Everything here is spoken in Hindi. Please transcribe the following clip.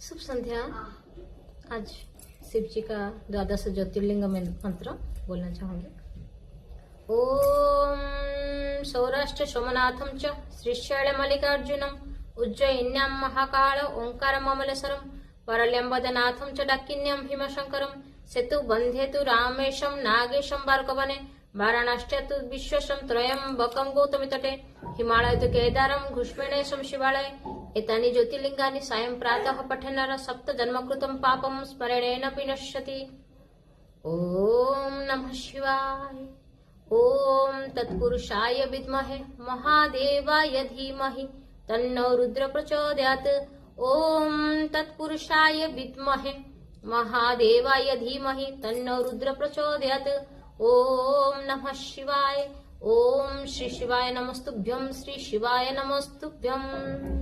शुभ संध्या। आज शिव जी का द्वादश ज्योतिर्लिंग में मंत्र बोलना चाहूंगी। ओम सौराष्ट्र सोमनाथम च श्रीशैल मल्लिकार्जुनम उज्जयिन्यां महाकाल ओंकार ममलेश्वरम परल्यंबदनाथम च डाकिन्यम भीमशंकरम सेतु बंधेतु रामेशम नागेशम बार्कवने वाराणश्चतु विश्वशं त्रयंबकं गौतमी तटे हिमालय तु केदारम घुष्मेणेशं शिवालय एतानि ज्योतिर्लिंगानि सायं प्रातः पठेनर सप्त जन्मकृतं पापं स्मरणेन विनश्यति। ओम नमः शिवाय। ओम तत्पुरुषाय विद्महे महादेवाय धीमहि तन्नो रुद्र प्रचोदयात्। ओम तत्पुरुषाय विद्महे महादेवाय धीमहि तन्नो रुद्र प्रचोदयात्। ओम नमः शिवाय। ओम श्री शिवाय नमस्तुभ्यं। श्री शिवाय नमस्तुभ्यं।